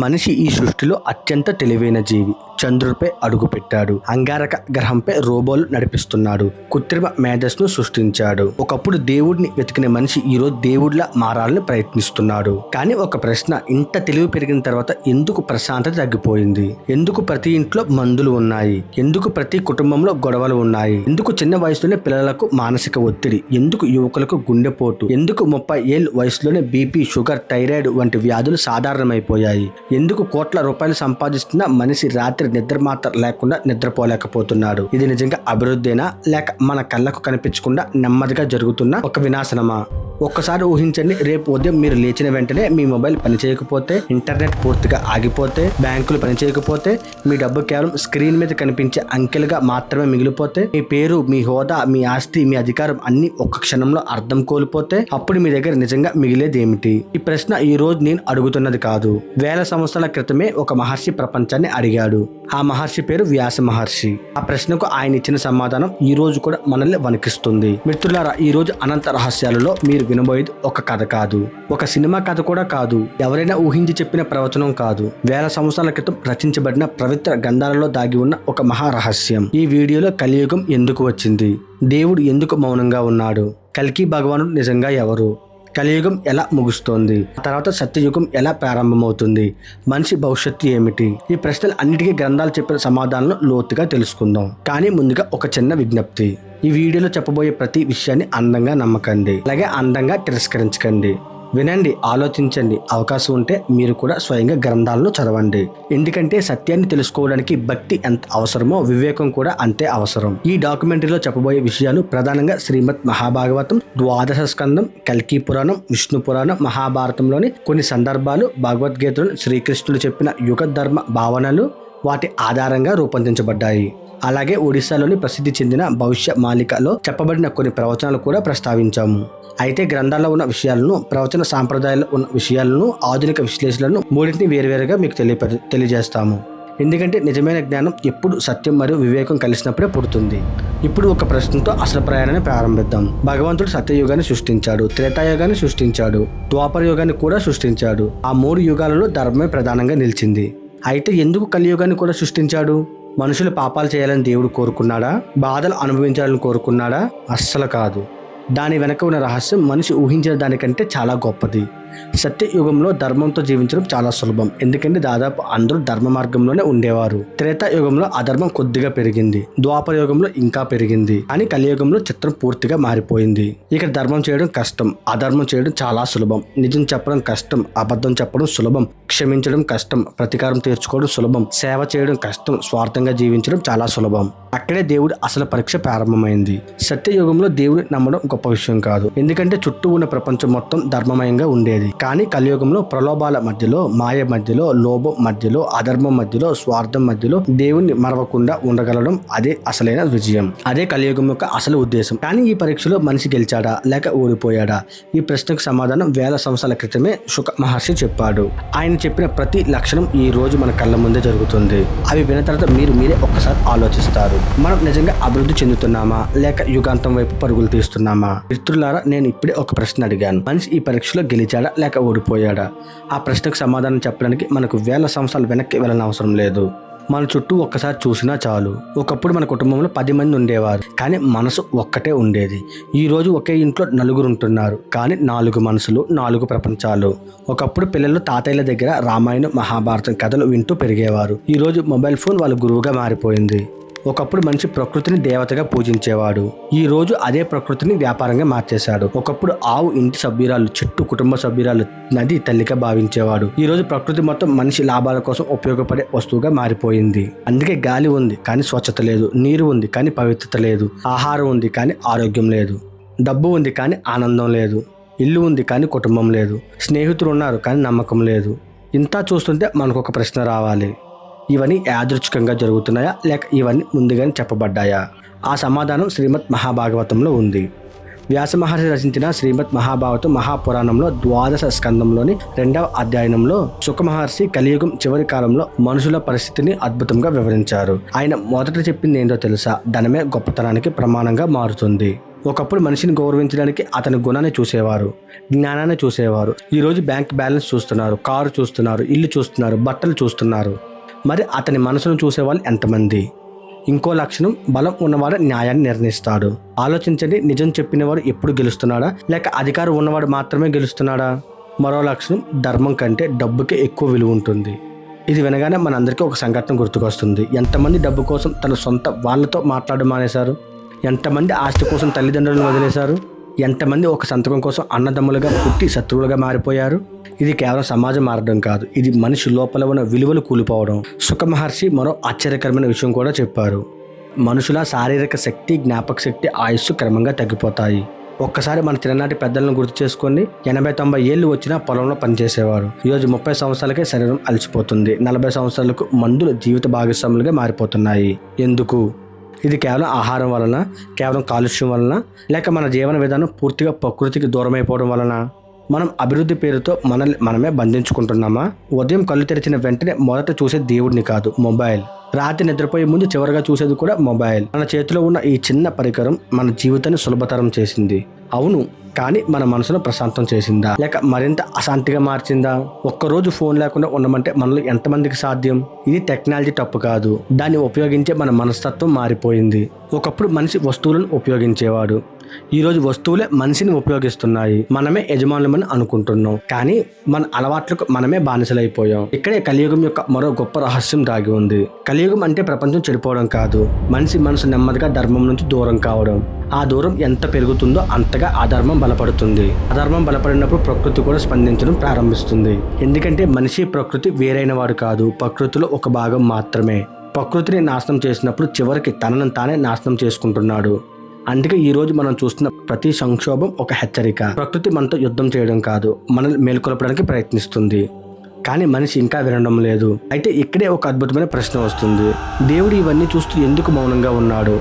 మనిషి ఈ సృష్టిలో అత్యంత తెలివైన జీవి. చంద్రుడిపై అడుగుపెట్టాడు. అంగారక గ్రహంపై రోబోలు నడిపిస్తున్నాడు. కృత్రిమ మేధస్సును సృష్టించాడు. ఒకప్పుడు దేవుడిని వెతికిన మనిషి ఈరోజు దేవుడిలా మారాలని ప్రయత్నిస్తున్నాడు. కానీ ఒక ప్రశ్న, ఇంత తెలివి పెరిగిన తర్వాత ఎందుకు ప్రశాంతత తగ్గిపోయింది? ఎందుకు ప్రతి ఇంట్లో మందులు ఉన్నాయి? ఎందుకు ప్రతి కుటుంబంలో గొడవలు ఉన్నాయి? ఎందుకు చిన్న వయసులోనే పిల్లలకు మానసిక ఒత్తిడి? ఎందుకు యువకులకు గుండెపోటు? ఎందుకు 30 ఏళ్ళ వయసులోనే బీపీ, షుగర్, థైరాయిడ్ వంటి వ్యాధులు సాధారణమైపోయాయి? ఎందుకు కోట్ల రూపాయలు సంపాదిస్తున్న మనిషి రాత్రి నిద్ర మాత్రం లేకుండా నిద్రపోలేకపోతున్నాడు? ఇది నిజంగా అభివృద్ధేనా, లేక మన కళ్ళకు కనిపించకుండా నెమ్మదిగా జరుగుతున్న ఒక వినాశనమా? ఒక్కసారి ఊహించండి, రేపు ఉదయం మీరు లేచిన వెంటనే మీ మొబైల్ పనిచేయకపోతే, ఇంటర్నెట్ పూర్తిగా ఆగిపోతే, బ్యాంకులు పనిచేయకపోతే, మీ డబ్బు కేవలం స్క్రీన్ మీద కనిపించే అంకెలుగా మాత్రమే మిగిలిపోతే, మీ పేరు, మీ హోదా, మీ ఆస్తి, మీ అధికారం అన్ని ఒక్క క్షణంలో అర్థం కోల్పోతే, అప్పుడు మీ దగ్గర నిజంగా మిగిలేది ఏమిటి? ఈ ప్రశ్న ఈ రోజు నేను అడుగుతున్నది కాదు. వేల సంవత్సరాల క్రితమే ఒక మహర్షి ప్రపంచాన్ని అడిగాడు. ఆ మహర్షి పేరు వ్యాస మహర్షి. ఆ ప్రశ్నకు ఆయన ఇచ్చిన సమాధానం ఈ రోజు కూడా మనల్ని వణికిస్తుంది. మిత్రులారా, ఈ రోజు అనంత రహస్యాలలో మీరు వినబోయేది ఒక కథ కాదు, ఒక సినిమా కథ కూడా కాదు, ఎవరైనా ఊహించి చెప్పిన ప్రవచనం కాదు. వేల సంవత్సరాల క్రితం రచించబడిన పవిత్ర గ్రంథాలలో దాగి ఉన్న ఒక మహారహస్యం. ఈ వీడియోలో కలియుగం ఎందుకు వచ్చింది? దేవుడు ఎందుకు మౌనంగా ఉన్నాడు? కల్కి భగవానుడు నిజంగా ఎవరు? కలియుగం ఎలా ముగుస్తోంది? తర్వాత సత్యయుగం ఎలా ప్రారంభమవుతుంది? మనిషి భవిష్యత్తు ఏమిటి? ఈ ప్రశ్నలు అన్నిటికీ గ్రంథాలు చెప్పిన సమాధానాలను లోతుగా తెలుసుకుందాం. కానీ ముందుగా ఒక చిన్న విజ్ఞప్తి. ఈ వీడియోలో చెప్పబోయే ప్రతి విషయాన్ని అందంగా నమ్మకండి, అలాగే అందంగా తిరస్కరించకండి. వినండి, ఆలోచించండి. అవకాశం ఉంటే మీరు కూడా స్వయంగా గ్రంథాలను చదవండి. ఎందుకంటే సత్యాన్ని తెలుసుకోవడానికి భక్తి ఎంత అవసరమో వివేకం కూడా అంతే అవసరం. ఈ డాక్యుమెంటరీలో చెప్పబోయే విషయాలు ప్రధానంగా శ్రీమద్ మహాభాగవతం, ద్వాదశ స్కందం, కల్కి పురాణం, విష్ణు పురాణం, మహాభారతంలోని కొన్ని సందర్భాలు, భగవద్గీతలో శ్రీకృష్ణుడు చెప్పిన యుగ ధర్మ భావనలు వాటి ఆధారంగా రూపొందించబడ్డాయి. అలాగే ఒడిశాలోని ప్రసిద్ధి చెందిన భవిష్య మాలికలో చెప్పబడిన కొన్ని ప్రవచనాలు కూడా ప్రస్తావించాము. అయితే గ్రంథాల్లో ఉన్న విషయాలను, ప్రవచన సాంప్రదాయాల్లో ఉన్న విషయాలను, ఆధునిక విశ్లేషణలను మూడింటిని వేరువేరుగా మీకు తెలియజేస్తాము. ఎందుకంటే నిజమైన జ్ఞానం ఎప్పుడు సత్యం మరియు వివేకం కలిసినప్పుడే పుడుతుంది. ఇప్పుడు ఒక ప్రశ్నతో అసలు ప్రయాణాన్ని ప్రారంభిద్దాం. భగవంతుడు సత్యయుగాన్ని సృష్టించాడు, త్రేతాయుగాన్ని సృష్టించాడు, ద్వాపర యుగాన్ని కూడా సృష్టించాడు. ఆ 3 యుగాలలో ధర్మమే ప్రధానంగా నిలిచింది. అయితే ఎందుకు కలియుగాన్ని కూడా సృష్టించాడు? మనుషులు పాపాలు చేయాలని దేవుడు కోరుకున్నాడా? బాధలు అనుభవించాలని కోరుకున్నాడా? అస్సలు కాదు. దాని వెనక ఉన్న రహస్యం మనిషి ఊహించిన దానికంటే చాలా గొప్పది. సత్యయుగంలో ధర్మంతో జీవించడం చాలా సులభం, ఎందుకంటే దాదాపు అందరూ ధర్మ మార్గంలోనే ఉండేవారు. త్రేతాయుగంలో అధర్మం కొద్దిగా పెరిగింది, ద్వాపర యుగంలో ఇంకా పెరిగింది. కానీ కలియుగంలో చిత్రం పూర్తిగా మారిపోయింది. ఇక్కడ ధర్మం చేయడం కష్టం, అధర్మం చేయడం చాలా సులభం. నిజం చెప్పడం కష్టం, అబద్ధం చెప్పడం సులభం. క్షమించడం కష్టం, ప్రతీకారం తీర్చుకోవడం సులభం. సేవ చేయడం కష్టం, స్వార్థంగా జీవించడం చాలా సులభం. అక్కడే దేవుడి అసలు పరీక్ష ప్రారంభమైంది. సత్యయుగంలో దేవుడి నమ్మడం గొప్ప విషయం కాదు, ఎందుకంటే చుట్టూ ఉన్న ప్రపంచం మొత్తం ధర్మమయంగా ఉండేది. కానీ కలియుగంలో ప్రలోభాల మధ్యలో, మాయ మధ్యలో, లోభం మధ్యలో, అధర్మం మధ్యలో, స్వార్థం మధ్యలో దేవుణ్ణి మరవకుండా ఉండగలడం, అదే అసలైన విజయం. అదే కలియుగం యొక్క అసలు ఉద్దేశం. కానీ ఈ పరీక్షలో మనిషి గెలిచాడా లేక ఓడిపోయాడా? ఈ ప్రశ్నకు సమాధానం వేల సంవత్సరాల క్రితమే శుక మహర్షి చెప్పాడు. ఆయన చెప్పిన ప్రతి లక్షణం ఈ రోజు మన కళ్ళ ముందే జరుగుతుంది. అవి విన్న తర్వాత మీరే ఒక్కసారి ఆలోచిస్తారు. మనం నిజంగా అభివృద్ధి చెందుతున్నామా లేక యుగాంతం వైపు పరుగులు తీస్తున్నామా? మిత్రులారా, నేను ఇప్పుడే ఒక ప్రశ్న అడిగాను. మనిషి ఈ పరీక్షలో గెలిచాడా లేక ఓడిపోయాడా? ఆ ప్రశ్నకు సమాధానం చెప్పడానికి మనకు వేల సంవత్సరాలు వెనక్కి వెళ్ళని అవసరం లేదు. మన చుట్టూ ఒక్కసారి చూసినా చాలు. ఒకప్పుడు మన కుటుంబంలో 10 మంది ఉండేవారు, కానీ మనసు ఒక్కటే ఉండేది. ఈ రోజు ఒకే ఇంట్లో 4 ఉంటున్నారు, కానీ 4 మనసులు, 4 ప్రపంచాలు. ఒకప్పుడు పిల్లలు తాతయ్యల దగ్గర రామాయణం, మహాభారతం కథలు వింటూ పెరిగేవారు. ఈ రోజు మొబైల్ ఫోన్ వాళ్ళ గురువుగా మారిపోయింది. ఒకప్పుడు మనిషి ప్రకృతిని దేవతగా పూజించేవాడు, ఈ రోజు అదే ప్రకృతిని వ్యాపారంగా మార్చేశాడు. ఒకప్పుడు ఆవు ఇంటి సభ్యురాలు, చెట్టు కుటుంబ సభ్యురాలు, నది తల్లిగా భావించేవాడు. ఈ రోజు ప్రకృతి మొత్తం మనిషి లాభాల కోసం ఉపయోగపడే వస్తువుగా మారిపోయింది. అందుకే గాలి ఉంది కానీ స్వచ్ఛత లేదు, నీరు ఉంది కానీ పవిత్రత లేదు, ఆహారం ఉంది కానీ ఆరోగ్యం లేదు, డబ్బు ఉంది కానీ ఆనందం లేదు, ఇల్లు ఉంది కానీ కుటుంబం లేదు, స్నేహితులు ఉన్నారు కానీ నమ్మకం లేదు. ఇంత చూస్తుంటే మనకు ఒక ప్రశ్న రావాలి, ఇవన్నీ యాదృచ్ఛికంగా జరుగుతున్నాయా లేక ఇవన్నీ ముందుగానే చెప్పబడ్డాయా? ఆ సమాధానం శ్రీమద్ మహాభాగవతంలో ఉంది. వ్యాస మహర్షి రచించిన శ్రీమద్ మహాభారతం మహాపురాణంలో ద్వాదశ స్కందంలోని 2వ అధ్యాయంలో శుక మహర్షి కలియుగం చివరి కాలంలో మనుషుల పరిస్థితిని అద్భుతంగా వివరించారు. ఆయన మొదట చెప్పింది ఏంటో తెలుసా? ధనమే గొప్పతనానికి ప్రమాణంగా మారుతుంది. ఒకప్పుడు మనిషిని గౌరవించడానికి అతని గుణాన్ని చూసేవారు, జ్ఞానాన్ని చూసేవారు. ఈరోజు బ్యాంక్ బ్యాలెన్స్ చూస్తున్నారు, కారు చూస్తున్నారు, ఇల్లు చూస్తున్నారు, బట్టలు చూస్తున్నారు. మరి అతని మనసును చూసేవాళ్ళు ఎంతమంది? ఇంకో లక్షణం, బలం ఉన్నవాడు న్యాయాన్ని నిర్ణయిస్తాడు. ఆలోచించండి, నిజం చెప్పినవాడు ఎప్పుడు గెలుస్తున్నాడా, లేక అధికారం ఉన్నవాడు మాత్రమే గెలుస్తున్నాడా? మరో లక్షణం, ధర్మం కంటే డబ్బుకే ఎక్కువ విలువ ఉంటుంది. ఇది వినగానే మనందరికీ ఒక సంఘటన గుర్తుకొస్తుంది. ఎంతమంది డబ్బు కోసం తన సొంత వాళ్ళతో మాట్లాడడం మానేశారు? ఎంతమంది ఆస్తి కోసం తల్లిదండ్రులను వదిలేశారు? ఎంతమంది ఒక సంతకం కోసం అన్నదమ్ములుగా పుట్టి శత్రువులుగా మారిపోయారు? ఇది కేవలం సమాజం మారడం కాదు, ఇది మనిషి లోపల ఉన్న విలువలు కూలిపోవడం. సుఖ మహర్షి మరో ఆశ్చర్యకరమైన విషయం కూడా చెప్పారు. మనుషుల శారీరక శక్తి, జ్ఞాపక శక్తి, ఆయుస్సు క్రమంగా తగ్గిపోతాయి. ఒక్కసారి మన చిన్ననాటి పెద్దలను గుర్తు చేసుకొని 80-90 ఏళ్ళు వచ్చినా పొలంలో పనిచేసేవారు. ఈరోజు 30 సంవత్సరాలకే శరీరం అలసిపోతుంది. 40 సంవత్సరాలకు మందులు జీవిత భాగస్వాములుగా మారిపోతున్నాయి. ఎందుకు? ఇది కేవలం ఆహారం వలన, కేవలం కాలుష్యం వలన, లేక మన జీవన విధానం పూర్తిగా ప్రకృతికి దూరమైపోవడం వలన? మనం అభివృద్ధి పేరుతో మనమే బంధించుకుంటున్నామా? ఉదయం కళ్ళు తెరిచిన వెంటనే మొదట చూసే దేవుడిని కాదు, మొబైల్. రాత్రి నిద్రపోయే ముందు చివరిగా చూసేది కూడా మొబైల్. మన చేతిలో ఉన్న ఈ చిన్న పరికరం మన జీవితాన్ని సులభతరం చేసింది, అవును. కానీ మన మనసును ప్రశాంతం చేసిందా, లేక మరింత అశాంతిగా మార్చిందా? ఒక్కరోజు ఫోన్ లేకుండా ఉండమంటే మనలో ఎంతమందికి సాధ్యం? ఇది టెక్నాలజీ తప్పు కాదు, దాన్ని ఉపయోగించే మన మనస్తత్వం మారిపోయింది. ఒకప్పుడు మనిషి వస్తువులను ఉపయోగించేవాడు, ఈరోజు వస్తువులే మనిషిని ఉపయోగిస్తున్నాయి. మనమే యజమానులమని అనుకుంటున్నాం, కానీ మన అలవాట్లకు మనమే బానిసలైపోయాం. ఇక్కడే కలియుగం యొక్క మరో గొప్ప రహస్యం దాగి ఉంది. కలియుగం అంటే ప్రపంచం చెడిపోవడం కాదు, మనిషి మనసు నెమ్మదిగా ధర్మం నుంచి దూరం కావడం. ఆ దూరం ఎంత పెరుగుతుందో అంతగా అధర్మం బలపడుతుంది. అధర్మం బలపడినప్పుడు ప్రకృతి కూడా స్పందించడం ప్రారంభిస్తుంది. ఎందుకంటే మనిషి ప్రకృతి వేరైన వాడు కాదు, ప్రకృతిలో ఒక భాగం మాత్రమే. ప్రకృతిని నాశనం చేసినప్పుడు చివరికి తనను తానే నాశనం చేసుకుంటున్నాడు. అందుకే ఈరోజు మనం చూస్తున్న ప్రతి సంక్షోభం ఒక హెచ్చరిక. ప్రకృతి మనతో యుద్ధం చేయడం కాదు, మనల్ని మేల్కొల్పడానికి ప్రయత్నిస్తుంది. కానీ మనిషి ఇంకా వినడం లేదు. అయితే ఇక్కడే ఒక అద్భుతమైన ప్రశ్న వస్తుంది. దేవుడు ఇవన్నీ చూస్తూ ఎందుకు మౌనంగా ఉన్నాడు?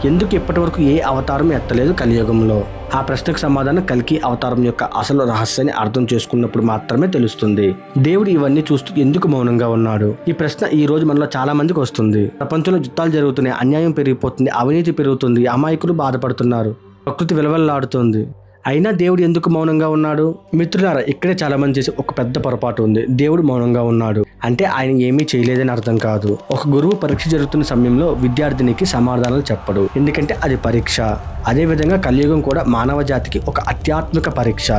ఎందుకు ఇప్పటి వరకు ఏ అవతారం ఎత్తలేదు కలియుగంలో? ఆ ప్రశ్నకు సమాధానం కల్కి అవతారం యొక్క అసలు రహస్యాన్ని అర్థం చేసుకున్నప్పుడు మాత్రమే తెలుస్తుంది. దేవుడు ఇవన్నీ చూస్తూ ఎందుకు మౌనంగా ఉన్నాడు? ఈ ప్రశ్న ఈ రోజు మనలో చాలా మందికి వస్తుంది. ప్రపంచంలో యుద్ధాలు జరుగుతున్నాయి, అన్యాయం పెరిగిపోతుంది, అవినీతి పెరుగుతుంది, అమాయకులు బాధపడుతున్నారు, ప్రకృతి విలవల్లాడుతుంది. అయినా దేవుడు ఎందుకు మౌనంగా ఉన్నాడు? మిత్రులారా, ఇక్కడే చాలా మంది చేసి ఒక పెద్ద పొరపాటు ఉంది. దేవుడు మౌనంగా ఉన్నాడు అంటే ఆయన ఏమీ చేయలేదని అర్థం కాదు. ఒక గురువు పరీక్ష జరుగుతున్న సమయంలో విద్యార్థినికి సమాధానాలు చెప్పడు, ఎందుకంటే అది పరీక్ష. అదేవిధంగా కలియుగం కూడా మానవ జాతికి ఒక ఆధ్యాత్మిక పరీక్ష.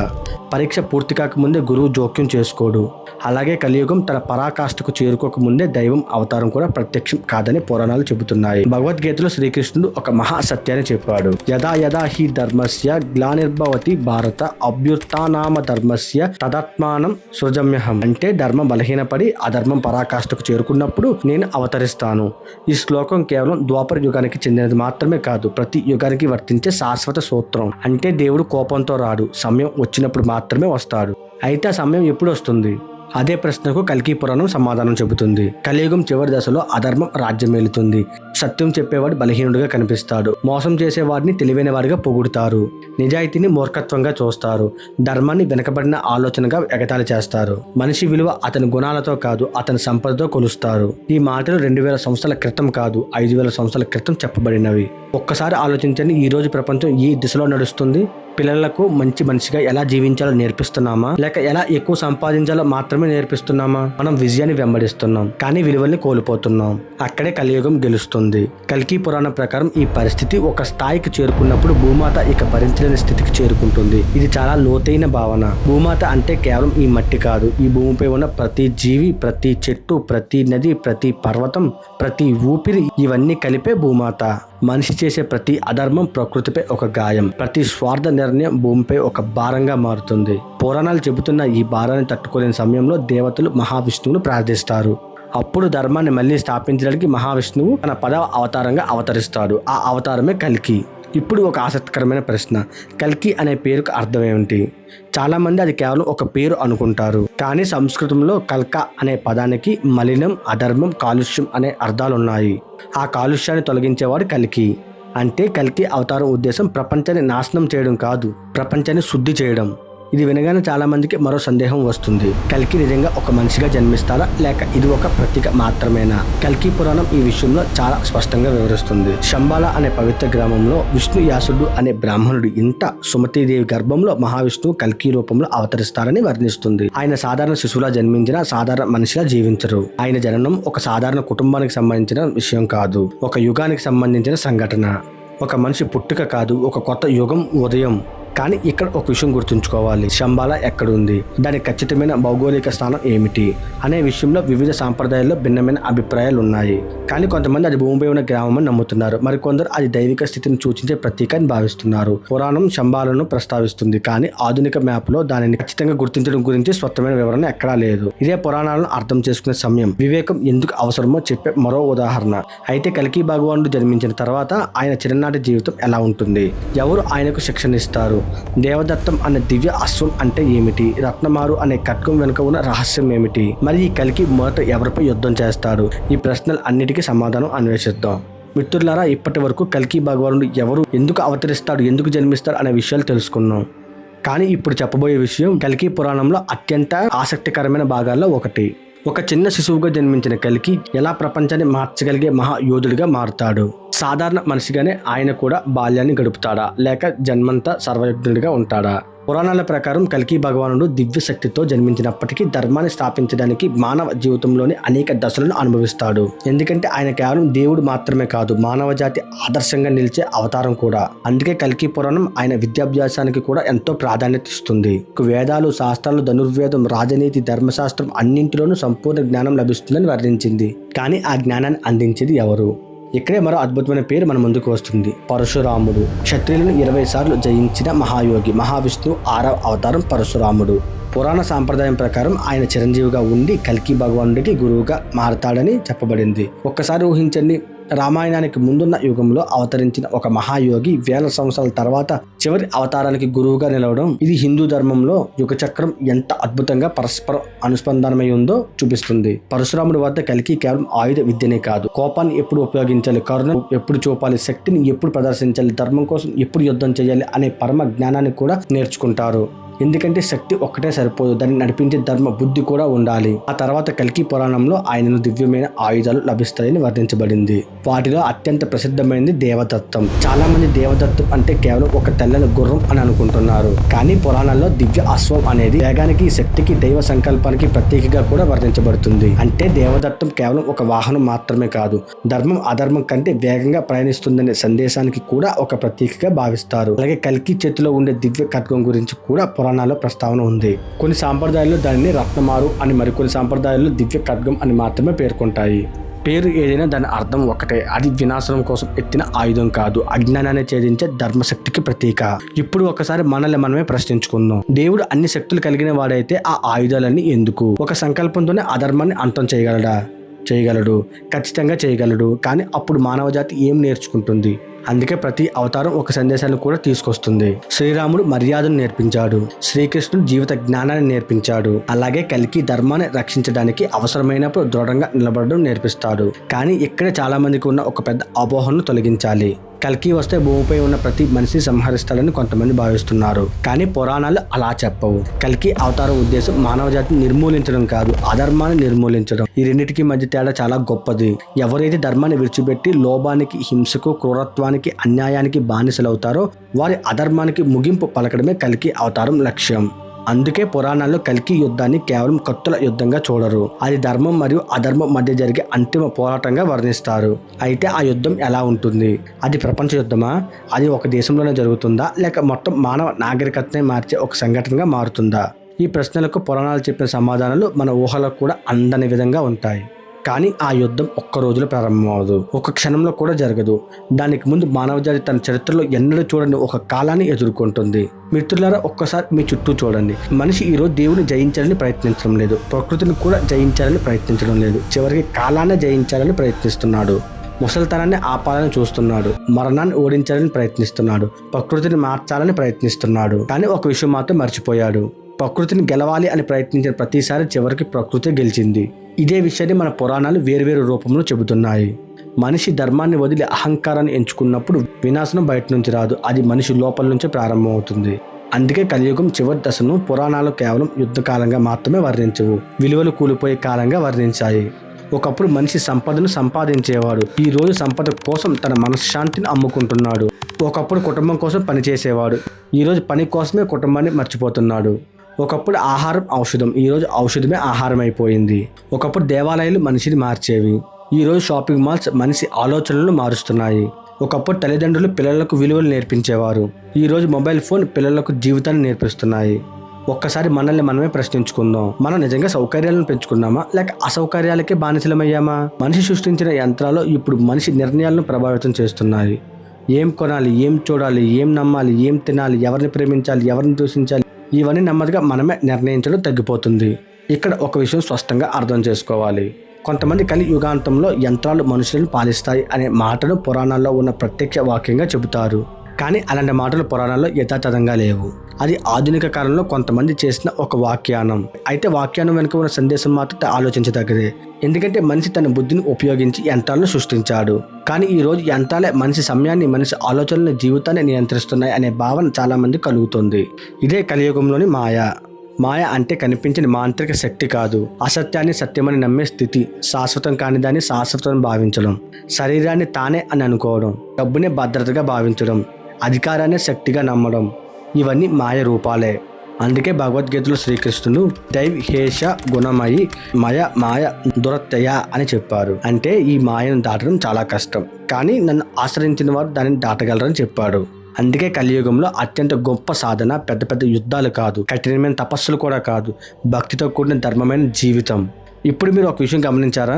పరీక్ష పూర్తి కాకముందే గురువు జోక్యం చేసుకోడు. అలాగే కలియుగం తన పరాకాష్ఠకు చేరుకోకముందే దైవం అవతారం కూడా ప్రత్యక్షం కాదని పురాణాలు చెబుతున్నాయి. భగవద్గీతలో శ్రీకృష్ణుడు ఒక మహా సత్యాన్ని చెప్పాడు. యదా యదా హి ధర్మస్య గ్లానిర్భవతి భారత అభ్యుత్థానామ ధర్మస్య తదాత్మానం సృజమ్యహం. అంటే ధర్మం బలహీనపడి అధర్మం పరాకాష్ఠకు చేరుకున్నప్పుడు నేను అవతరిస్తాను. ఈ శ్లోకం కేవలం ద్వాపర యుగానికి చెందినది మాత్రమే కాదు, ప్రతి యుగానికి వర్తించే శాశ్వత సూత్రం. అంటే దేవుడు కోపంతో రాడు, సమయం వచ్చినప్పుడు మాత్రమే వస్తాడు. అయితే ఆ సమయం ఎప్పుడు వస్తుంది? అదే ప్రశ్నకు కల్కి పురాణం సమాధానం చెబుతుంది. కలియుగం చివరి దశలో అధర్మం రాజ్యమేలుతుంది. సత్యం చెప్పేవాడు బలహీనుడిగా కనిపిస్తాడు, మోసం చేసేవాడిని తెలివైన వాడిగా పొగుడుతారు, నిజాయితీని మూర్ఖత్వంగా చూస్తారు, ధర్మాన్ని వెనకబడిన ఆలోచనగా ఎగతాళి చేస్తారు. మనిషి విలువ అతని గుణాలతో కాదు, అతని సంపదతో కొలుస్తారు. ఈ మాటలు 2000 సంవత్సరాల క్రితం కాదు, 5000 సంవత్సరాల క్రితం చెప్పబడినవి. ఒక్కసారి ఆలోచించండి, ఈ రోజు ప్రపంచం ఈ దిశలో నడుస్తుంది. పిల్లలకు మంచి మనిషిగా ఎలా జీవించాలో నేర్పిస్తున్నామా, లేక ఎలా ఎక్కువ సంపాదించాలో మాత్రమే నేర్పిస్తున్నామా? మనం విజయాన్ని వెంబడిస్తున్నాం, కానీ విలువల్ని కోల్పోతున్నాం. అక్కడే కలియుగం గెలుస్తుంది. కల్కి పురాణం ప్రకారం ఈ పరిస్థితి ఒక స్థాయికి చేరుకున్నప్పుడు భూమాత ఇక భరించలేని స్థితికి చేరుకుంటుంది. ఇది చాలా లోతైన భావన. భూమాత అంటే కేవలం ఈ మట్టి కాదు, ఈ భూమిపై ఉన్న ప్రతి జీవి, ప్రతి చెట్టు, ప్రతి నది, ప్రతి పర్వతం, ప్రతి ఊపిరి, ఇవన్నీ కలిపే భూమాత. మనిషి చేసే ప్రతి అధర్మం ప్రకృతిపై ఒక గాయం, ప్రతి స్వార్థ నిర్ణయం భూమిపై ఒక భారంగా మారుతుంది. పురాణాలు చెబుతున్న ఈ భారాన్ని తట్టుకోలేని సమయంలో దేవతలు మహావిష్ణువును ప్రార్థిస్తారు. అప్పుడు ధర్మాన్ని మళ్ళీ స్థాపించడానికి మహావిష్ణువు తన 10వ అవతారంగా అవతరిస్తాడు. ఆ అవతారమే కల్కి. ఇప్పుడు ఒక ఆసక్తికరమైన ప్రశ్న, కల్కి అనే పేరుకు అర్థం ఏమిటి? చాలా మంది అది కేవలం ఒక పేరు అనుకుంటారు, కానీ సంస్కృతంలో కల్క అనే పదానికి మలినం, అధర్మం, కాలుష్యం అనే అర్థాలున్నాయి. ఆ కాలుష్యాన్ని తొలగించేవాడు కల్కి. అంటే కల్కి అవతారం ఉద్దేశం ప్రపంచాన్ని నాశనం చేయడం కాదు, ప్రపంచాన్ని శుద్ధి చేయడం. ఇది వినగానే చాలా మందికి మరో సందేహం వస్తుంది. కల్కి నిజంగా ఒక మనిషిగా జన్మిస్తాడా లేక ఇది ఒక ప్రతీక మాత్రమేనా? కల్కి పురాణం ఈ విషయంలో చాలా స్పష్టంగా వివరిస్తుంది. శంబాల అనే పవిత్ర గ్రామంలో విష్ణు యాసుడు అనే బ్రాహ్మణుడు ఇంట సుమతీదేవి గర్భంలో మహావిష్ణువు కల్కి రూపంలో అవతరిస్తారని వర్ణిస్తుంది. ఆయన సాధారణ శిశువులా జన్మించిన సాధారణ మనిషిలా జీవించరు. ఆయన జననం ఒక సాధారణ కుటుంబానికి సంబంధించిన విషయం కాదు, ఒక యుగానికి సంబంధించిన సంఘటన. ఒక మనిషి పుట్టుక కాదు, ఒక కొత్త యుగం ఉదయం. కానీ ఇక్కడ ఒక విషయం గుర్తుంచుకోవాలి. శంబాల ఎక్కడుంది, దాని ఖచ్చితమైన భౌగోళిక స్థానం ఏమిటి అనే విషయంలో వివిధ సాంప్రదాయాల్లో భిన్నమైన అభిప్రాయాలు ఉన్నాయి. కానీ కొంతమంది అది భూమిపై ఉన్న గ్రామం అని నమ్ముతున్నారు, మరికొందరు అది దైవిక స్థితిని సూచించే ప్రతీక అని భావిస్తున్నారు. పురాణం శంబాలను ప్రస్తావిస్తుంది, కానీ ఆధునిక మ్యాప్లో దానిని ఖచ్చితంగా గుర్తించడం గురించి స్పష్టమైన వివరణ ఎక్కడా లేదు. ఇదే పురాణాలను అర్థం చేసుకునే సమయం, వివేకం ఎందుకు అవసరమో చెప్పే మరో ఉదాహరణ. అయితే కల్కి భగవానుడు జన్మించిన తర్వాత ఆయన చిన్ననాటి జీవితం ఎలా ఉంటుంది, ఎవరు ఆయనకు శిక్షణ ఇస్తారు, దేవదత్తం అనే దివ్య అశ్వం అంటే ఏమిటి, రత్నమారు అనే ఖడ్గం వెనుక ఉన్న రహస్యం ఏమిటి, మరి ఈ కల్కి మొదట ఎవరిపై యుద్ధం చేస్తాడు? ఈ ప్రశ్నలు అన్నిటికీ సమాధానం అన్వేషిద్దాం. మిత్రులారా, ఇప్పటి వరకు కల్కి భగవానుడు ఎవరు, ఎందుకు అవతరిస్తాడు, ఎందుకు జన్మిస్తాడు అనే విషయాలు తెలుసుకున్నాం. కానీ ఇప్పుడు చెప్పబోయే విషయం కల్కి పురాణంలో అత్యంత ఆసక్తికరమైన భాగాల్లో ఒకటి. ఒక చిన్న శిశువుగా జన్మించిన కల్కి ఎలా ప్రపంచాన్ని మార్చగలిగే మహాయోధుడిగా మారుతాడు? సాధారణ మనిషిగానే ఆయన కూడా బాల్యాన్ని గడుపుతాడా లేక జన్మంతా సర్వయుద్ధుడిగా ఉంటాడా? పురాణాల ప్రకారం కల్కి భగవానుడు దివ్య శక్తితో జన్మించినప్పటికీ ధర్మాన్ని స్థాపించడానికి మానవ జీవితంలోని అనేక దశలను అనుభవిస్తాడు. ఎందుకంటే ఆయన కేవలం దేవుడు మాత్రమే కాదు, మానవ జాతి ఆదర్శంగా నిలిచే అవతారం కూడా. అందుకే కల్కి పురాణం ఆయన విద్యాభ్యాసానికి కూడా ఎంతో ప్రాధాన్యత ఇస్తుంది. వేదాలు, శాస్త్రాలు, ధనుర్వేదం, రాజనీతి, ధర్మశాస్త్రం అన్నింటిలోనూ సంపూర్ణ జ్ఞానం లభిస్తుందని వర్ణించింది. కానీ ఆ జ్ఞానాన్ని అందించేది ఎవరు? ఇక్కడే మరో అద్భుతమైన పేరు మన ముందుకు వస్తుంది. పరశురాముడు. క్షత్రియులను 20 సార్లు జయించిన మహాయోగి, మహావిష్ణువు 6వ అవతారం పరశురాముడు. పురాణ సాంప్రదాయం ప్రకారం ఆయన చిరంజీవిగా ఉండి కల్కి భగవానుడికి గురువుగా మారతాడని చెప్పబడింది. ఒక్కసారి ఊహించండి, రామాయణానికి ముందున్న యుగంలో అవతరించిన ఒక మహాయోగి వేల సంవత్సరాల తర్వాత చివరి అవతారానికి గురువుగా నిలవడం, ఇది హిందూ ధర్మంలో యుగచక్రం ఎంత అద్భుతంగా పరస్పరం అనుసంధానమై ఉందో చూపిస్తుంది. పరశురాముడి వద్ద కల్కి కేవలం ఆయుధ విద్యనే కాదు, కోపాన్ని ఎప్పుడు ఉపయోగించాలి, కరుణ ఎప్పుడు చూపాలి, శక్తిని ఎప్పుడు ప్రదర్శించాలి, ధర్మం కోసం ఎప్పుడు యుద్ధం చేయాలి అనే పరమ జ్ఞానాన్ని కూడా నేర్చుకుంటారు. ఎందుకంటే శక్తి ఒక్కటే సరిపోదు, దాన్ని నడిపించే ధర్మ బుద్ధి కూడా ఉండాలి. ఆ తర్వాత కల్కి పురాణంలో ఆయనను దివ్యమైన ఆయుధాలు లభిస్తాయని వర్ణించబడింది. వాటిలో అత్యంత ప్రసిద్ధమైనది దేవదత్తం. చాలా మంది దేవదత్తం అంటే కేవలం ఒక తెల్లని గుర్రం అని అనుకుంటున్నారు, కానీ పురాణాల్లో దివ్య అశ్వం అనేది వేగానికి, శక్తికి, దైవ సంకల్పానికి ప్రతీకగా కూడా వర్ణించబడుతుంది. అంటే దేవదత్తం కేవలం ఒక వాహనం మాత్రమే కాదు, ధర్మం అధర్మం కంటే వేగంగా ప్రయాణిస్తుందనే సందేశానికి కూడా ఒక ప్రతీకగా భావిస్తారు. అలాగే కల్కి చేతిలో ఉండే దివ్య ఖడ్గం గురించి కూడా పురాణాల్లో ప్రస్తావన ఉంది. కొన్ని సాంప్రదాయాల్లో దానిని రత్నమారు అని, మరికొన్ని సాంప్రదాయాల్లో దివ్య ఖడ్గం అని మాత్రమే పేర్కొంటాయి. పేరు ఏదైనా దాని అర్థం ఒకటే, అది వినాశనం కోసం ఎత్తిన ఆయుధం కాదు, అజ్ఞానాన్ని ఛేదించే ధర్మశక్తికి ప్రతీక. ఇప్పుడు ఒకసారి మనల్ని మనమే ప్రశ్నించుకుందాం. దేవుడు అన్ని శక్తులు కలిగిన వాడైతే ఆ ఆయుధాలన్నీ ఎందుకు? ఒక సంకల్పంతోనే అధర్మాన్ని అంతం చేయగలడు, ఖచ్చితంగా చేయగలడు. కానీ అప్పుడు మానవ జాతి ఏం నేర్చుకుంటుంది? అందుకే ప్రతి అవతారం ఒక సందేశాన్ని కూడా తీసుకొస్తుంది. శ్రీరాముడు మర్యాదను నేర్పించాడు, శ్రీకృష్ణుడు జీవిత జ్ఞానాన్ని నేర్పించాడు. అలాగే కల్కి ధర్మాన్ని రక్షించడానికి అవసరమైనప్పుడు దృఢంగా నిలబడడం నేర్పిస్తాడు. కానీ ఇక్కడ చాలా మందికి ఉన్న ఒక పెద్ద అపోహను తొలగించాలి. కల్కి వస్తే భూమిపై ఉన్న ప్రతి మనిషిని సంహరిస్తాడని కొంతమంది భావిస్తున్నారు, కానీ పురాణాలు అలా చెప్పవు. కల్కి అవతారం ఉద్దేశం మానవ జాతిని నిర్మూలించడం కాదు, అధర్మాన్ని నిర్మూలించడం. ఈ రెండింటికి మధ్య తేడా చాలా గొప్పది. ఎవరైతే ధర్మాన్ని విడిచిపెట్టి లోభానికి, హింసకు, క్రూరత్వానికి, అన్యాయానికి బానిసలవుతారో వారి అధర్మానికి ముగింపు పలకడమే కల్కి అవతారం లక్ష్యం. అందుకే పురాణాల్లో కల్కి యుద్ధాన్ని కేవలం కత్తుల యుద్ధంగా చూడరు, అది ధర్మం మరియు అధర్మం మధ్య జరిగే అంతిమ పోరాటంగా వర్ణిస్తారు. అయితే ఆ యుద్ధం ఎలా ఉంటుంది? అది ప్రపంచ యుద్ధమా? అది ఒక దేశంలోనే జరుగుతుందా లేక మొత్తం మానవ నాగరికతనే మార్చే ఒక సంఘటనగా మారుతుందా? ఈ ప్రశ్నలకు పురాణాలు చెప్పిన సమాధానాలు మన ఊహలకు కూడా అందని విధంగా ఉంటాయి. కానీ ఆ యుద్ధం ఒక్క రోజులో ప్రారంభమవదు, ఒక క్షణంలో కూడా జరగదు. దానికి ముందు మానవజాతి తన చరిత్రలో ఎన్నడూ చూడని ఒక కాలాన్ని ఎదుర్కొంటుంది. మిత్రులారా, ఒక్కసారి మీ చుట్టూ చూడండి. మనిషి ఈరోజు దేవుని జయించాలని ప్రయత్నించడం లేదు, ప్రకృతిని కూడా జయించాలని ప్రయత్నించడం లేదు, చివరికి కాలాన్ని జయించాలని ప్రయత్నిస్తున్నాడు. ముసలితనాన్ని ఆపాలని చూస్తున్నాడు, మరణాన్ని ఓడించాలని ప్రయత్నిస్తున్నాడు, ప్రకృతిని మార్చాలని ప్రయత్నిస్తున్నాడు. కానీ ఒక విషయం మాత్రం మర్చిపోయాడు. ప్రకృతిని గెలవాలి అని ప్రయత్నించిన ప్రతిసారి చివరికి ప్రకృతి గెలిచింది. ఇదే విషయాన్ని మన పురాణాలు వేరువేరు రూపంలో చెబుతున్నాయి. మనిషి ధర్మాన్ని వదిలి అహంకారాన్ని ఎంచుకున్నప్పుడు వినాశనం బయట నుంచి రాదు, అది మనిషి లోపల నుంచే ప్రారంభమవుతుంది. అందుకే కలియుగం చివరి దశను పురాణాలు కేవలం యుద్ధ కాలంగా మాత్రమే వర్ణించవు, విలువలు కూలిపోయే కాలంగా వర్ణించాయి. ఒకప్పుడు మనిషి సంపదను సంపాదించేవాడు, ఈ రోజు సంపద కోసం తన మనశ్శాంతిని అమ్ముకుంటున్నాడు. ఒకప్పుడు కుటుంబం కోసం పనిచేసేవాడు, ఈరోజు పని కోసమే కుటుంబాన్ని మర్చిపోతున్నాడు. ఒకప్పుడు ఆహారం ఔషధం, ఈరోజు ఔషధమే ఆహారం అయిపోయింది. ఒకప్పుడు దేవాలయాలు మనిషిని మార్చేవి, ఈరోజు షాపింగ్ మాల్స్ మనిషి ఆలోచనలను మారుస్తున్నాయి. ఒకప్పుడు తల్లిదండ్రులు పిల్లలకు విలువలు నేర్పించేవారు, ఈరోజు మొబైల్ ఫోన్ పిల్లలకు జీవితాన్ని నేర్పిస్తున్నాయి. ఒక్కసారి మనల్ని మనమే ప్రశ్నించుకుందాం. మనం నిజంగా సౌకర్యాలను పెంచుకున్నామా లేక అసౌకర్యాలకే బానిసలమయ్యామా? మనిషి సృష్టించిన యంత్రాలు ఇప్పుడు మనిషి నిర్ణయాలను ప్రభావితం చేస్తున్నాయి. ఏం కొనాలి, ఏం చూడాలి, ఏం నమ్మాలి, ఏం తినాలి, ఎవరిని ప్రేమించాలి, ఎవరిని దూషించాలి, ఇవన్నీ నెమ్మదిగా మనమే నిర్ణయించడం తగ్గిపోతుంది. ఇక్కడ ఒక విషయం స్పష్టంగా అర్థం చేసుకోవాలి. కొంతమంది కలియుగాంతంలో యంత్రాలు మనుషులను పాలిస్తాయి అనే మాటను పురాణాల్లో ఉన్న ప్రత్యక్ష వాక్యంగా చెబుతారు. కానీ అలాంటి మాటలు పురాణాల్లో యథాతథంగా లేవు. అది ఆధునిక కాలంలో కొంతమంది చేసిన ఒక వ్యాఖ్యానం. అయితే వ్యాఖ్యానం వెనుక ఉన్న సందేశం మాత్రం ఆలోచించదగ్గదే. ఎందుకంటే మనిషి తన బుద్ధిని ఉపయోగించి యంత్రాలను సృష్టించాడు. కానీ ఈరోజు యంత్రాలే మనిషి సమయాన్ని, మనిషి ఆలోచనల జీవితాన్ని నియంత్రిస్తున్నాయి అనే భావన చాలా మంది కలుగుతుంది. ఇదే కలియుగంలోని మాయ. మాయ అంటే కనిపించని మాంత్రిక శక్తి కాదు, అసత్యాన్ని సత్యమని నమ్మే స్థితి, శాశ్వతం కాని దాన్ని శాశ్వతం భావించడం, శరీరాన్ని తానే అని అనుకోవడం, డబ్బునే భద్రతగా భావించడం, అధికారాన్ని శక్తిగా నమ్మడం, ఇవన్నీ మాయ రూపాలే. అందుకే భగవద్గీతలో శ్రీకృష్ణుడు దైవహేష గుణమయి మాయ దురత్యయ అని చెప్పారు. అంటే ఈ మాయను దాటడం చాలా కష్టం, కానీ నన్ను ఆశ్రయించిన వారు దానిని దాటగలరని చెప్పాడు. అందుకే కలియుగంలో అత్యంత గొప్ప సాధన పెద్ద పెద్ద యుద్ధాలు కాదు, కఠినమైన తపస్సులు కూడా కాదు, భక్తితో కూడిన ధర్మమైన జీవితం. ఇప్పుడు మీరు ఒక విషయం గమనించారా?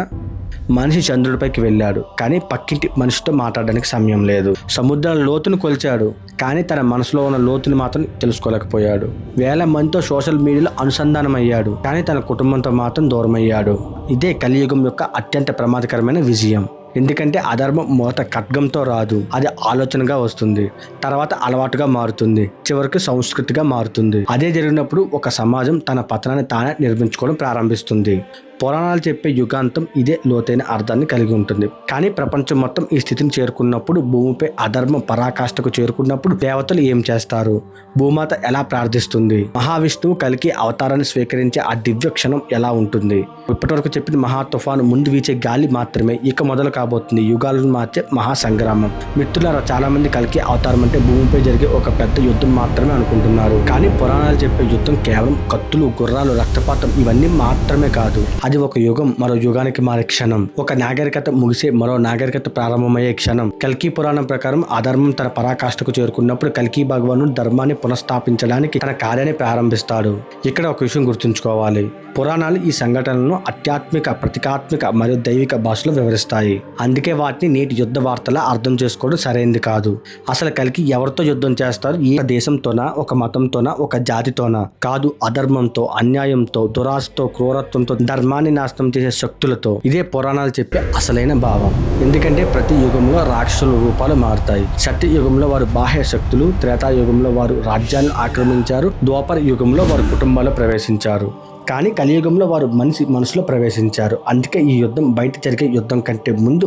మనిషి చంద్రుడిపైకి వెళ్ళాడు, కానీ పక్కింటి మనిషితో మాట్లాడడానికి సమయం లేదు. సముద్రాల లోతును కొలిచాడు, కానీ తన మనసులో ఉన్న లోతుని మాత్రం తెలుసుకోలేకపోయాడు. వేల మందితో సోషల్ మీడియాలో అనుసంధానం అయ్యాడు, కానీ తన కుటుంబంతో మాత్రం దూరం అయ్యాడు. ఇదే కలియుగం యొక్క అత్యంత ప్రమాదకరమైన విజయం. ఎందుకంటే అధర్మం మొదట ఖడ్గంతో రాదు, అది ఆలోచనగా వస్తుంది, తర్వాత అలవాటుగా మారుతుంది, చివరికి సంస్కృతిగా మారుతుంది. అదే జరిగినప్పుడు ఒక సమాజం తన పతనాన్ని తానే నిర్మించుకోవడం ప్రారంభిస్తుంది. పురాణాలు చెప్పే యుగాంతం ఇదే లోతైన అర్థాన్ని కలిగి ఉంటుంది. కానీ ప్రపంచం మొత్తం ఈ స్థితిని చేరుకున్నప్పుడు, భూమిపై అధర్మం పరాకాష్ఠకు చేరుకున్నప్పుడు దేవతలు ఏం చేస్తారు? భూమాత ఎలా ప్రార్థిస్తుంది? మహావిష్ణువు కలికి అవతారాన్ని స్వీకరించే ఆ దివ్య క్షణం ఎలా ఉంటుంది? ఇప్పటివరకు చెప్పిన మహా తుఫాను, ముందు వీచే గాలి మాత్రమే ఇక మొదలు కాబోతుంది యుగాలను మార్చే మహాసంగ్రామం. మిత్రులారా, చాలా మంది కలికి అవతారం అంటే భూమిపై జరిగే ఒక పెద్ద యుద్ధం మాత్రమే అనుకుంటున్నారు. కానీ పురాణాలు చెప్పే యుద్ధం కేవలం కత్తులు, గుర్రాలు, రక్తపాతం ఇవన్నీ మాత్రమే కాదు. అది ఒక యుగం మరో యుగానికి మారే క్షణం, ఒక నాగరికత ముగిసే మరో నాగరికత ప్రారంభమయ్యే క్షణం. కల్కి పురాణం ప్రకారం అధర్మం తన పరాకాష్ఠకు చేరుకున్నప్పుడు కల్కి భగవానుడు ధర్మాన్ని పునఃస్థాపించడానికి తన కార్యాన్ని ప్రారంభిస్తాడు. ఇక్కడ ఒక విషయం గుర్తుంచుకోవాలి. పురాణాలు ఈ సంఘటనలను ఆధ్యాత్మిక, ప్రతీకాత్మక మరియు దైవిక భాషలో వివరిస్తాయి. అందుకే వాటిని నేటి యుద్ధ వార్తలా అర్థం చేసుకోవడం సరైనది కాదు. అసలు కల్కి ఎవరితో యుద్ధం చేస్తారు? ఏ దేశంతోనా, ఒక మతంతోనా, ఒక జాతితోనా? కాదు, అధర్మంతో, అన్యాయంతో, దురాశతో, క్రూరత్వంతో, ధర్మాన్ని నాశనం చేసే శక్తులతో. ఇదే పురాణాలు చెప్పే అసలైన భావం. ఎందుకంటే ప్రతి యుగంలో రాక్షసుల రూపాలు మారుతాయి. సత్య యుగంలో వారు బాహ్య శక్తులు, త్రేతాయుగంలో వారు రాజ్యాలను ఆక్రమించారు, ద్వాపర యుగంలో వారు కుటుంబాల్లో ప్రవేశించారు. కానీ కలియుగంలో వారు మనసులో ప్రవేశించారు. అందుకే ఈ యుద్ధం బయట జరిగే యుద్ధం కంటే ముందు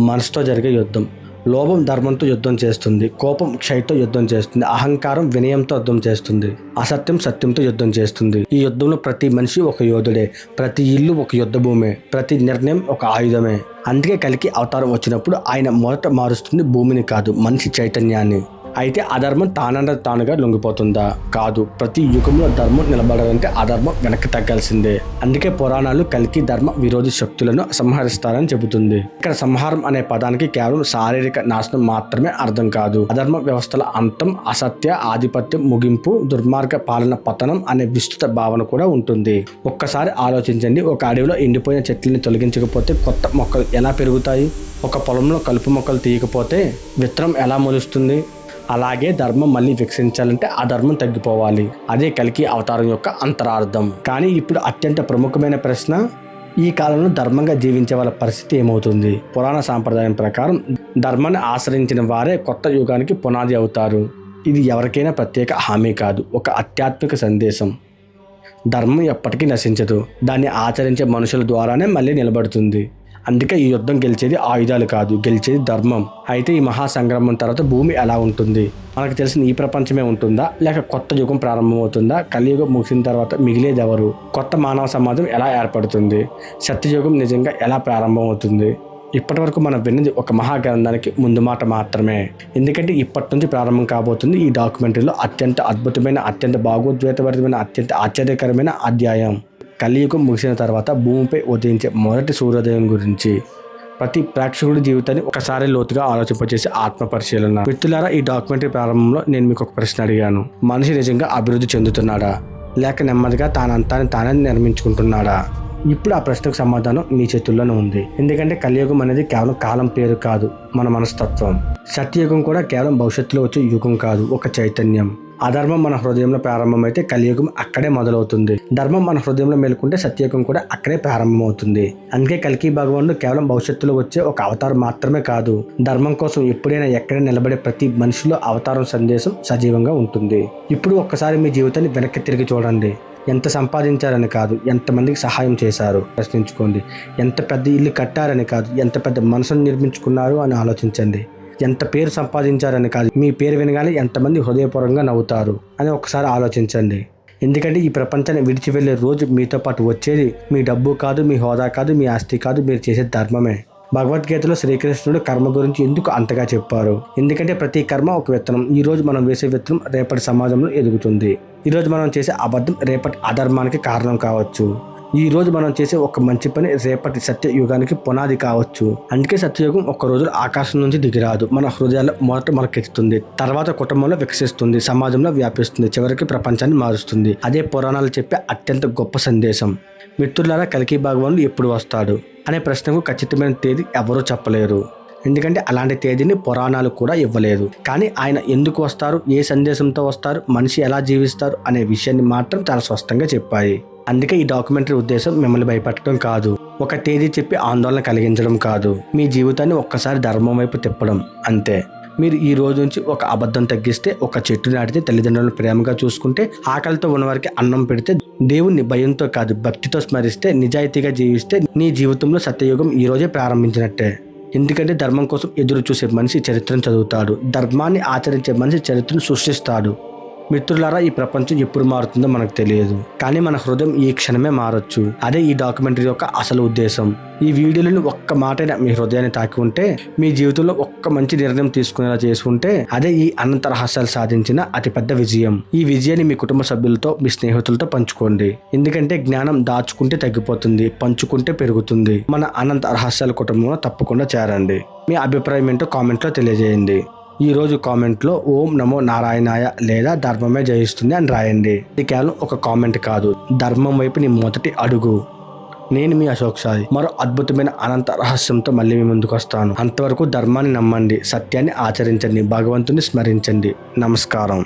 మనసుతో జరిగే యుద్ధం. లోభం ధర్మంతో యుద్ధం చేస్తుంది, కోపం క్షయతో యుద్ధం చేస్తుంది, అహంకారం వినయంతో యుద్ధం చేస్తుంది, అసత్యం సత్యంతో యుద్ధం చేస్తుంది. ఈ యుద్ధంలో ప్రతి మనిషి ఒక యోధుడే, ప్రతి ఇల్లు ఒక యుద్ధ భూమే, ప్రతి నిర్ణయం ఒక ఆయుధమే. అందుకే కలికి అవతారం వచ్చినప్పుడు ఆయన మొదట మారుస్తుంది భూమిని కాదు, మనిషి చైతన్యాన్ని. అయితే అధర్మం తానుగా లొంగిపోతుందా? కాదు. ప్రతి యుగంలో ధర్మం నిలబడాలంటే అధర్మం వెనక్కి తగ్గాల్సిందే. అందుకే పురాణాలు కల్కి ధర్మ విరోధి శక్తులను సంహరిస్తారని చెబుతుంది. ఇక్కడ సంహారం అనే పదానికి కేవలం శారీరక నాశనం మాత్రమే అర్థం కాదు. అధర్మ వ్యవస్థల అంతం, అసత్య ఆధిపత్యం ముగింపు, దుర్మార్గ పాలన పతనం అనే విస్తృత భావన కూడా ఉంటుంది. ఒక్కసారి ఆలోచించండి, ఒక అడవిలో ఎండిపోయిన చెట్లని తొలగించకపోతే కొత్త మొక్కలు ఎలా పెరుగుతాయి? ఒక పొలంలో కలుపు మొక్కలు తీయకపోతే విత్తనం ఎలా మొలుస్తుంది? అలాగే ధర్మం మళ్ళీ వికసించాలంటే అధర్మం తగ్గిపోవాలి. అదే కల్కి అవతారం యొక్క అంతరార్థం. కానీ ఇప్పుడు అత్యంత ప్రముఖమైన ప్రశ్న, ఈ కాలంలో ధర్మంగా జీవించే వాళ్ళ పరిస్థితి ఏమవుతుంది? పురాణ సాంప్రదాయం ప్రకారం ధర్మాన్ని ఆశ్రయించిన వారే కొత్త యుగానికి పునాది అవుతారు. ఇది ఎవరికైనా ప్రత్యేక హామీ కాదు, ఒక ఆధ్యాత్మిక సందేశం. ధర్మం ఎప్పటికీ నశించదు, దాన్ని ఆచరించే మనుషుల ద్వారానే మళ్ళీ నిలబడుతుంది. అందుకే ఈ యుద్ధం గెలిచేది ఆయుధాలు కాదు, గెలిచేది ధర్మం. అయితే ఈ మహాసంగ్రామం తర్వాత భూమి ఎలా ఉంటుంది? మనకు తెలిసిన ఈ ప్రపంచమే ఉంటుందా, లేక కొత్త యుగం ప్రారంభమవుతుందా? కలియుగం ముగిసిన తర్వాత మిగిలేది ఎవరు? కొత్త మానవ సమాజం ఎలా ఏర్పడుతుంది? సత్యయుగం నిజంగా ఎలా ప్రారంభమవుతుంది? ఇప్పటి వరకు మనం విన్నది ఒక మహాగ్రంథానికి ముందు మాట మాత్రమే. ఎందుకంటే ఇప్పటి నుంచి ప్రారంభం కాబోతుంది ఈ డాక్యుమెంటరీలో అత్యంత అద్భుతమైన, అత్యంత భాగోద్వేతభరితమైన, అత్యంత ఆశ్చర్యకరమైన అధ్యాయం. కలియుగం ముగిసిన తర్వాత భూమిపై ఉదయించే మొదటి సూర్యోదయం గురించి ప్రతి ప్రేక్షకుడి జీవితాన్ని ఒకసారి లోతుగా ఆలోచింపచేసే ఆత్మ పరిశీలన. మిత్రులారా, ఈ డాక్యుమెంటరీ ప్రారంభంలో నేను మీకు ఒక ప్రశ్న అడిగాను. మనిషి నిజంగా అభివృద్ధి చెందుతున్నాడా, లేక నెమ్మదిగా తానంతాన్ని తానే నిర్మించుకుంటున్నాడా? ఇప్పుడు ఆ ప్రశ్నకు సమాధానం మీ చేతుల్లోనే ఉంది. ఎందుకంటే కలియుగం అనేది కేవలం కాలం పేరు కాదు, మన మనస్తత్వం. సత్యయుగం కూడా కేవలం భవిష్యత్తులో వచ్చే యుగం కాదు, ఒక చైతన్యం. అధర్మం మన హృదయంలో ప్రారంభమైతే కలియుగం అక్కడే మొదలవుతుంది. ధర్మం మన హృదయంలో మేలుకుంటే సత్యయుగం కూడా అక్కడే ప్రారంభమవుతుంది. అందుకే కల్కి భగవానుడు కేవలం భవిష్యత్తులో వచ్చే ఒక అవతారం మాత్రమే కాదు, ధర్మం కోసం ఎప్పుడైనా ఎక్కడైనా నిలబడే ప్రతి మనిషిలో అవతారం సందేశం సజీవంగా ఉంటుంది. ఇప్పుడు ఒక్కసారి మీ జీవితాన్ని వెనక్కి తిరిగి చూడండి. ఎంత సంపాదించారని కాదు, ఎంతమందికి సహాయం చేశారు ప్రశ్నించుకోండి. ఎంత పెద్ద ఇల్లు కట్టారని కాదు, ఎంత పెద్ద మనసును నిర్మించుకున్నారు అని ఆలోచించండి. ఎంత పేరు సంపాదించారని కాదు, మీ పేరు వినగానే ఎంతమంది హృదయపూర్వకంగా నవ్వుతారు అని ఒకసారి ఆలోచించండి. ఎందుకంటే ఈ ప్రపంచాన్ని విడిచి వెళ్ళే రోజు మీతో పాటు వచ్చేది మీ డబ్బు కాదు, మీ హోదా కాదు, మీ ఆస్తి కాదు, మీరు చేసే ధర్మమే. భగవద్గీతలో శ్రీకృష్ణుడు కర్మ గురించి ఎందుకు అంతగా చెప్పారు? ఎందుకంటే ప్రతి కర్మ ఒక విత్తనం. ఈ రోజు మనం వేసే విత్తనం రేపటి సమాజంలో ఎదుగుతుంది. ఈరోజు మనం చేసే అబద్ధం రేపటి అధర్మానికి కారణం కావచ్చు. ఈ రోజు మనం చేసే ఒక మంచి పని రేపటి సత్యయుగానికి పునాది కావచ్చు. అందుకే సత్యయుగం ఒక్క రోజు ఆకాశం నుంచి దిగిరాదు, మన హృదయాల్లో మొదట మొలకెత్తుతుంది, తర్వాత కుటుంబంలో వికసిస్తుంది, సమాజంలో వ్యాపిస్తుంది, చివరికి ప్రపంచాన్ని మారుస్తుంది. అదే పురాణాలు చెప్పే అత్యంత గొప్ప సందేశం. మిత్రులారా, కల్కి భగవానుడు ఎప్పుడు వస్తాడు అనే ప్రశ్నకు ఖచ్చితమైన తేదీ ఎవరూ చెప్పలేరు. ఎందుకంటే అలాంటి తేదీని పురాణాలు కూడా ఇవ్వలేదు. కానీ ఆయన ఎందుకు వస్తారు, ఏ సందేశంతో వస్తారు, మనిషి ఎలా జీవిస్తారు అనే విషయాన్ని మాత్రం చాలా స్పష్టంగా చెప్పాయి. అందుకే ఈ డాక్యుమెంటరీ ఉద్దేశం మిమ్మల్ని భయపెట్టడం కాదు, ఒక తేదీ చెప్పి ఆందోళన కలిగించడం కాదు, మీ జీవితాన్ని ఒక్కసారి ధర్మం వైపు తిప్పడం అంతే. మీరు ఈ రోజు నుంచి ఒక అబద్ధం తగ్గిస్తే, ఒక చెట్టు నాటితే, తల్లిదండ్రులను ప్రేమగా చూసుకుంటే, ఆకలితో ఉన్నవారికి అన్నం పెడితే, దేవుణ్ణి భయంతో కాదు భక్తితో స్మరిస్తే, నిజాయితీగా జీవిస్తే నీ జీవితంలో సత్యయుగం ఈ రోజే ప్రారంభించినట్టే. ఎందుకంటే ధర్మం కోసం ఎదురు చూసే మనిషి చరిత్రను చదువుతాడు, ధర్మాన్ని ఆచరించే మనిషి చరిత్రను సృష్టిస్తాడు. మిత్రులారా, ఈ ప్రపంచం ఎప్పుడు మారుతుందో మనకు తెలియదు, కానీ మన హృదయం ఈ క్షణమే మారొచ్చు. అదే ఈ డాక్యుమెంటరీ యొక్క అసలు ఉద్దేశం. ఈ వీడియోలను ఒక్క మాటైనా మీ హృదయాన్ని తాకి ఉంటే, మీ జీవితంలో ఒక్క మంచి నిర్ణయం తీసుకునేలా చేసుకుంటే, అదే ఈ అనంత రహస్యాలు సాధించిన అతిపెద్ద విజయం. ఈ విజయాన్ని మీ కుటుంబ సభ్యులతో, మీ స్నేహితులతో పంచుకోండి. ఎందుకంటే జ్ఞానం దాచుకుంటే తగ్గిపోతుంది, పంచుకుంటే పెరుగుతుంది. మన అనంత రహస్యాల కుటుంబంలో తప్పకుండా చేరండి. మీ అభిప్రాయం ఏంటో కామెంట్లో తెలియజేయండి. ఈ రోజు కామెంట్లో ఓం నమో నారాయణాయ లేదా ధర్మమే జయిస్తుంది అని రాయండి. ఇది కేవలం ఒక కామెంట్ కాదు, ధర్మం వైపు నీ మొదటి అడుగు. నేను మీ అశోక్ సాయి మరో అద్భుతమైన అనంత రహస్యంతో మళ్ళీ మీ ముందుకు వస్తాను. అంతవరకు ధర్మాన్ని నమ్మండి, సత్యాన్ని ఆచరించండి, భగవంతుని స్మరించండి. నమస్కారం.